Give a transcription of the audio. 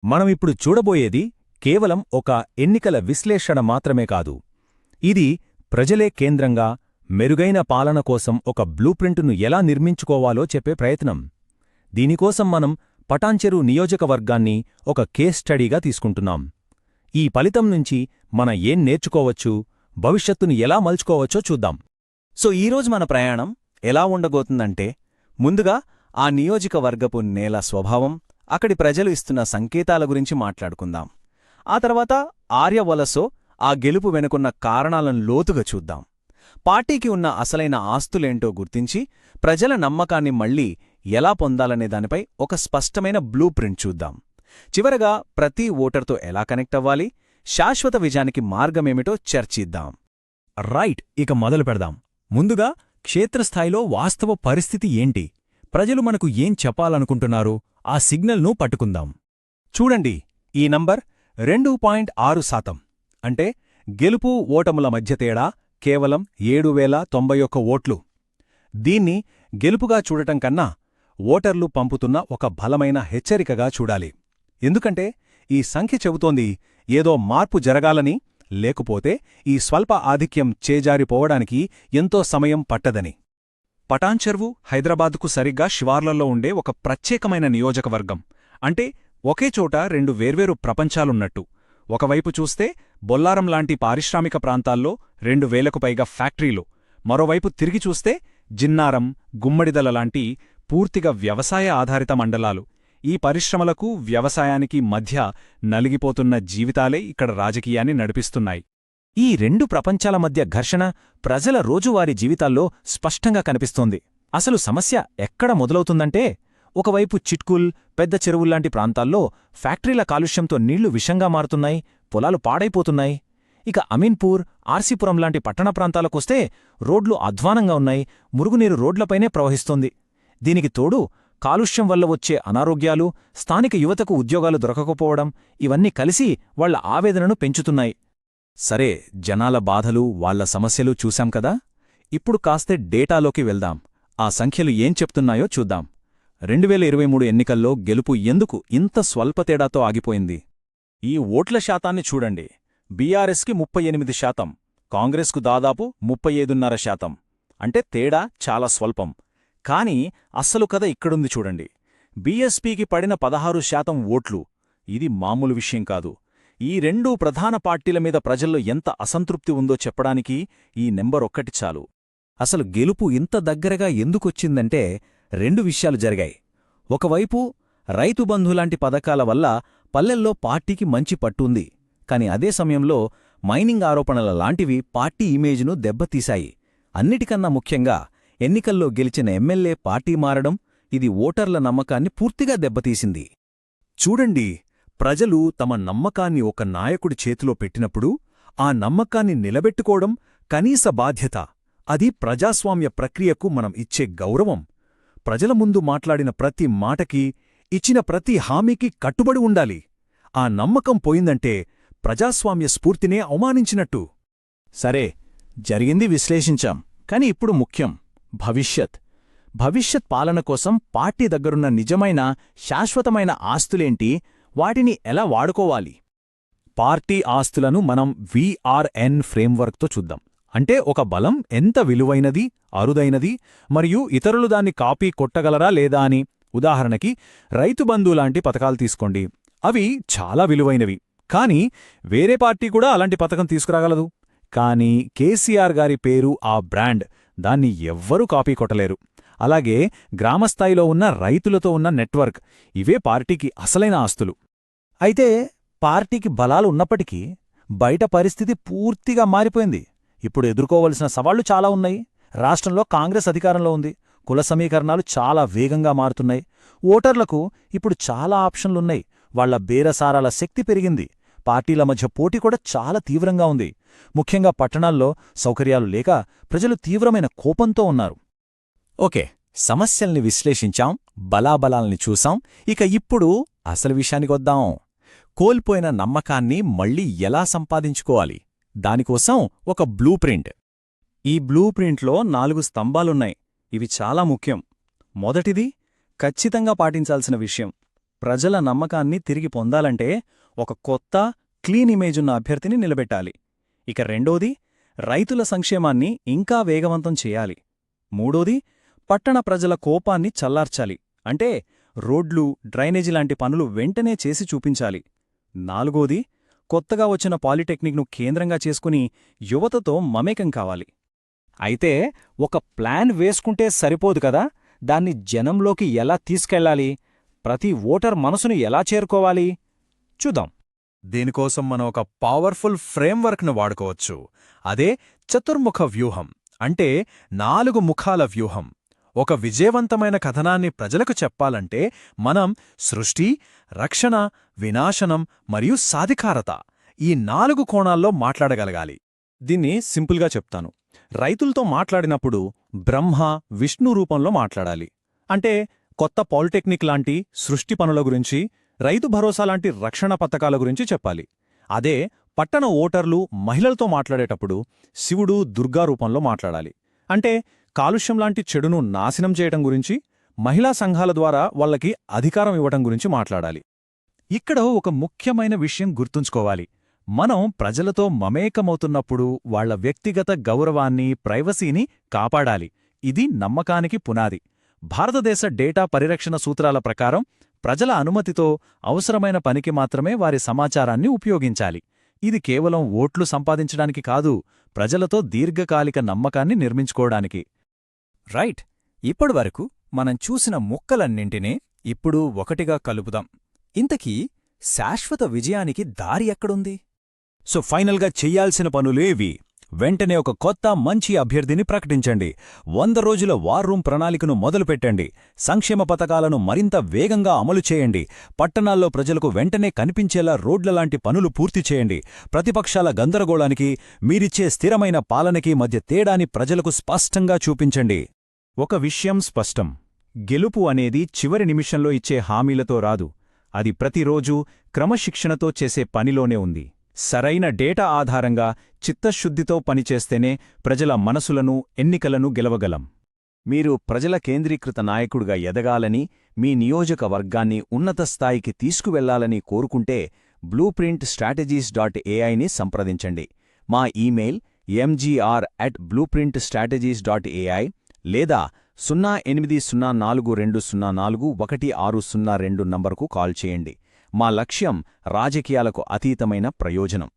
మనమిప్పుడు చూడబోయేది కేవలం ఒక ఎన్నికల విశ్లేషణ మాత్రమే కాదు. ఇది ప్రజలే కేంద్రంగా మెరుగైన పాలన కోసం ఒక బ్లూప్రింటును ఎలా నిర్మించుకోవాలో చెప్పే ప్రయత్నం. దీనికోసం మనం పటాన్చెరు నియోజకవర్గాన్ని ఒక కేస్ స్టడీగా తీసుకుంటున్నాం. ఈ ఫలితం నుంచి మన ఏం నేర్చుకోవచ్చు, భవిష్యత్తును ఎలా మలుచుకోవచ్చో చూద్దాం. సో ఈరోజు మన ప్రయాణం ఎలా ఉండబోతుందంటే, ముందుగా ఆ నియోజకవర్గపు నేల స్వభావం, అక్కడి ప్రజలు ఇస్తున్న సంకేతాల గురించి మాట్లాడుకుందాం. ఆ తర్వాత ఆర్యవలసో ఆ గెలుపు వెనుకున్న కారణాలను లోతుగా చూద్దాం. పార్టీకి ఉన్న అసలైన ఆస్తులేంటో గుర్తించి ప్రజల నమ్మకాన్ని మళ్లీ ఎలా పొందాలనే దానిపై ఒక స్పష్టమైన బ్లూ ప్రింట్ చూద్దాం. చివరగా ప్రతి ఓటర్తో ఎలా కనెక్ట్ అవ్వాలి, శాశ్వత విజయానికి మార్గమేమిటో చర్చిద్దాం. రైట్, ఇక మొదలు పెడదాం. ముందుగా క్షేత్రస్థాయిలో వాస్తవ పరిస్థితి ఏంటి, ప్రజలు మనకు ఏం చెప్పాలనుకుంటున్నారు, ఆ సిగ్నల్ను పట్టుకుందాం. చూడండి, ఈ నంబర్ 2.6%. అంటే గెలుపు ఓటముల మధ్య తేడా కేవలం 7,091 ఓట్లు. దీన్ని గెలుపుగా చూడటం కన్నా ఓటర్లు పంపుతున్న ఒక బలమైన హెచ్చరికగా చూడాలి. ఎందుకంటే ఈ సంఖ్య చెబుతోంది ఏదో మార్పు జరగాలని, లేకపోతే ఈ స్వల్ప ఆధిక్యం చేజారిపోవడానికి ఎంతో సమయం పట్టదని. పటాన్చెర్వు హైదరాబాదుకు సరిగ్గా శివార్లలో ఉండే ఒక ప్రత్యేకమైన నియోజకవర్గం. అంటే ఒకేచోట రెండు వేర్వేరు ప్రపంచాలున్నట్టు. ఒకవైపు చూస్తే బొల్లారం లాంటి పారిశ్రామిక ప్రాంతాల్లో 2,000కు పైగా ఫ్యాక్టరీలు, మరోవైపు తిరిగి చూస్తే జిన్నారం, గుమ్మడిదల లాంటి పూర్తిగా వ్యవసాయ ఆధారిత మండలాలు. ఈ పరిశ్రమలకు, వ్యవసాయానికి మధ్య నలిగిపోతున్న జీవితాలే ఇక్కడ రాజకీయాన్ని నడిపిస్తున్నాయి. ఈ రెండు ప్రపంచాల మధ్య ఘర్షణ ప్రజల రోజువారీ జీవితాల్లో స్పష్టంగా కనిపిస్తోంది. అసలు సమస్య ఎక్కడ మొదలవుతుందంటే, ఒకవైపు చిట్కుల్, పెద్ద చెరువుల్లాంటి ప్రాంతాల్లో ఫ్యాక్టరీల కాలుష్యంతో నీళ్లు విషంగా మారుతున్నాయి, పొలాలు పాడైపోతున్నాయి. ఇక అమీన్పూర్, ఆర్సీపురం లాంటి పట్టణ ప్రాంతాలకొస్తే రోడ్లు అధ్వానంగా ఉన్నాయి, మురుగునీరు రోడ్లపైనే ప్రవహిస్తోంది. దీనికి తోడు కాలుష్యం వల్ల వచ్చే అనారోగ్యాలు, స్థానిక యువతకు ఉద్యోగాలు దొరకకపోవడం, ఇవన్నీ కలిసి వాళ్ల ఆవేదనను పెంచుతున్నాయి. సరే, జనాల బాధలు, వాళ్ల సమస్యలు చూశాం కదా. ఇప్పుడు కాస్తే డేటాలోకి వెళ్దాం. ఆ సంఖ్యలు ఏం చెప్తున్నాయో చూద్దాం. 2023 ఎన్నికల్లో గెలుపు ఎందుకు ఇంత స్వల్ప తేడాతో ఆగిపోయింది? ఈ ఓట్ల శాతాన్ని చూడండి. బీఆర్ఎస్కి 38%, కాంగ్రెస్కు దాదాపు 35.5%. అంటే తేడా చాలా స్వల్పం. కాని అస్సలు కథ ఇక్కడుంది చూడండి. బీఎస్పీకి పడిన 16% ఓట్లు. ఇది మామూలు విషయం కాదు. ఈ రెండూ ప్రధాన పార్టీల మీద ప్రజల్లో ఎంత అసంతృప్తి ఉందో చెప్పడానికి ఈ నెంబర్ ఒక్కటి చాలు. అసలు గెలుపు ఇంత దగ్గరగా ఎందుకొచ్చిందంటే 2 విషయాలు జరిగాయి. ఒకవైపు రైతుబంధులాంటి పథకాల వల్ల పల్లెల్లో పార్టీకి మంచి పట్టుంది. కాని అదే సమయంలో మైనింగ్ ఆరోపణల లాంటివి పార్టీ ఇమేజ్ను దెబ్బతీశాయి. అన్నిటికన్నా ముఖ్యంగా ఎన్నికల్లో గెలిచిన ఎమ్మెల్యే పార్టీ మారడం, ఇది ఓటర్ల నమ్మకాన్ని పూర్తిగా దెబ్బతీసింది. చూడండి, ప్రజలు తమ నమ్మకాన్ని ఒక నాయకుడి చేతిలో పెట్టినప్పుడు ఆ నమ్మకాన్ని నిలబెట్టుకోవడం కనీస బాధ్యత. అది ప్రజాస్వామ్య ప్రక్రియకు మనం ఇచ్చే గౌరవం. ప్రజల ముందు మాట్లాడిన ప్రతి మాటకి, ఇచ్చిన ప్రతి హామీకి కట్టుబడి ఉండాలి. ఆ నమ్మకం పోయిందంటే ప్రజాస్వామ్య స్ఫూర్తినే అవమానించినట్టు. సరే, జరిగింది విశ్లేషించాం. కాని ఇప్పుడు ముఖ్యం భవిష్యత్ పాలన కోసం పార్టీ దగ్గరున్న నిజమైన, శాశ్వతమైన ఆస్తులేంటి, వాటిని ఎలా వాడుకోవాలి? పార్టీ ఆస్తులను మనం VRN ఫ్రేమ్వర్క్తో చూద్దాం. అంటే ఒక బలం ఎంత విలువైనది, అరుదైనది, మరియు ఇతరులు దాన్ని కాపీ కొట్టగలరా లేదా అని. ఉదాహరణకి రైతుబంధు లాంటి పథకాలు తీసుకోండి. అవి చాలా విలువైనవి. కాని వేరే పార్టీ కూడా అలాంటి పథకం తీసుకురాగలదు. కాని కేసీఆర్ గారి పేరు, ఆ బ్రాండ్, దాన్ని ఎవ్వరూ కాపీ కొట్టలేరు. అలాగే గ్రామస్థాయిలో ఉన్న రైతులతో ఉన్న నెట్వర్క్, ఇవే పార్టీకి అసలైన ఆస్తులు. అయితే పార్టీకి బలాలు ఉన్నప్పటికీ బయట పరిస్థితి పూర్తిగా మారిపోయింది. ఇప్పుడు ఎదుర్కోవలసిన సవాళ్లు చాలా ఉన్నాయి. రాష్ట్రంలో కాంగ్రెస్ అధికారంలో ఉంది. కుల సమీకరణాలు చాలా వేగంగా మారుతున్నాయి. ఓటర్లకు ఇప్పుడు చాలా ఆప్షన్లున్నాయి. వాళ్ల బేరసారాల శక్తి పెరిగింది. పార్టీల మధ్య పోటీ కూడా చాలా తీవ్రంగా ఉంది. ముఖ్యంగా పట్టణాల్లో సౌకర్యాలు లేక ప్రజలు తీవ్రమైన కోపంతో ఉన్నారు. ఓకే, సమస్యల్ని విశ్లేషించాం, బలాబలాల్ని చూసాం. ఇక ఇప్పుడు అసలు విషయానికొద్దాం. కోల్పోయిన నమ్మకాన్ని మళ్లీ ఎలా సంపాదించుకోవాలి? దానికోసం ఒక బ్లూ ప్రింట్. ఈ బ్లూ ప్రింట్లో 4 స్తంభాలున్నాయి. ఇవి చాలా ముఖ్యం. మొదటిది ఖచ్చితంగా పాటించాల్సిన విషయం, ప్రజల నమ్మకాన్ని తిరిగి పొందాలంటే ఒక కొత్త, క్లీన్ ఇమేజున్న అభ్యర్థిని నిలబెట్టాలి. ఇక రెండోది, రైతుల సంక్షేమాన్ని ఇంకా వేగవంతం చేయాలి. మూడోది, పట్టణ ప్రజల కోపాన్ని చల్లార్చాలి. అంటే రోడ్లు, డ్రైనేజీ లాంటి పనులు వెంటనే చేసి చూపించాలి. నాలుగోది, కొత్తగా వచ్చిన పాలిటెక్నిక్ను కేంద్రంగా చేసుకుని యువతతో మమేకం కావాలి. అయితే ఒక ప్లాన్ వేసుకుంటే సరిపోదు కదా, దాన్ని జనంలోకి ఎలా తీసుకెళ్ళాలి, ప్రతి ఓటర్ మనసును ఎలా చేరుకోవాలి చూద్దాం. దీనికోసం మనం ఒక పవర్ఫుల్ ఫ్రేమ్వర్క్ను వాడుకోవచ్చు. అదే చతుర్ముఖ వ్యూహం, అంటే 4 ముఖాల వ్యూహం. ఒక విజయవంతమైన కథనాన్ని ప్రజలకు చెప్పాలంటే మనం సృష్టి, రక్షణ, వినాశనం మరియు సాధికారత ఈ 4 కోణాల్లో మాట్లాడగలగాలి. దీన్ని సింపుల్గా చెప్తాను. రైతులతో మాట్లాడినప్పుడు బ్రహ్మ, విష్ణు రూపంలో మాట్లాడాలి. అంటే కొత్త పాలిటెక్నిక్ లాంటి సృష్టి పనుల గురించి, రైతు భరోసా లాంటి రక్షణ పథకాల గురించి చెప్పాలి. అదే పట్టణ ఓటర్లు, మహిళలతో మాట్లాడేటప్పుడు శివుడు, దుర్గా రూపంలో మాట్లాడాలి. అంటే కాలుష్యం లాంటి చెడును నాశనం చేయటం గురించి, మహిళా సంఘాల ద్వారా వాళ్లకి అధికారం ఇవ్వటం గురించి మాట్లాడాలి. ఇక్కడ ఒక ముఖ్యమైన విషయం గుర్తుంచుకోవాలి. మనం ప్రజలతో మమేకమవుతున్నప్పుడు వాళ్ల వ్యక్తిగత గౌరవాన్ని, ప్రైవసీని కాపాడాలి. ఇది నమ్మకానికి పునాది. భారతదేశ డేటా పరిరక్షణ సూత్రాల ప్రకారం ప్రజల అనుమతితో అవసరమైన పనికి మాత్రమే వారి సమాచారాన్ని ఉపయోగించాలి. ఇది కేవలం ఓట్లు సంపాదించడానికి కాదు, ప్రజలతో దీర్ఘకాలిక నమ్మకాన్ని నిర్మించుకోవడానికి. రైట్. ఇప్పటివరకు మనం చూసిన ముక్కలన్నింటినీ ఇప్పుడు ఒకటిగా కలుపుదాం. ఇంతకీ శాశ్వత విజయానికి దారి ఎక్కడుంది? సో ఫైనల్గా చెయ్యాల్సిన పనులేవి? వెంటనే ఒక కొత్త, మంచి అభ్యర్థిని ప్రకటించండి. 100 రోజుల వార్ రూమ్ ప్రణాళికను మొదలుపెట్టండి. సంక్షేమ పథకాలను మరింత వేగంగా అమలు చేయండి. పట్టణాల్లో ప్రజలకు వెంటనే కనిపించేలా రోడ్లలాంటి పనులు పూర్తి చేయండి. ప్రతిపక్షాల గందరగోళానికి, మీరిచ్చే స్థిరమైన పాలనకి మధ్య తేడాని ప్రజలకు స్పష్టంగా చూపించండి. ఒక విషయం స్పష్టం: గెలుపు అనేది చివరి నిమిషంలో ఇచ్చే హామీలతో రాదు. అది ప్రతిరోజూ క్రమశిక్షణతో చేసే పనిలోనే ఉంది. సరైన డేటా ఆధారంగా చిత్తశుద్ధితో పనిచేస్తేనే ప్రజల మనసులను, ఎన్నికలను గెలవగలం. మీరు ప్రజల కేంద్రీకృత నాయకుడిగా ఎదగాలని, మీ నియోజకవర్గాన్ని ఉన్నత స్థాయికి తీసుకువెళ్లాలని కోరుకుంటే blueprintstrategies.ai ని సంప్రదించండి. మా ఈమెయిల్ mgr@blueprintstrategies.ai లేదా 0804204160 నంబరుకు కాల్ చేయండి. మా లక్ష్యం రాజకీయాలకు అతీతమైన ప్రయోజనం.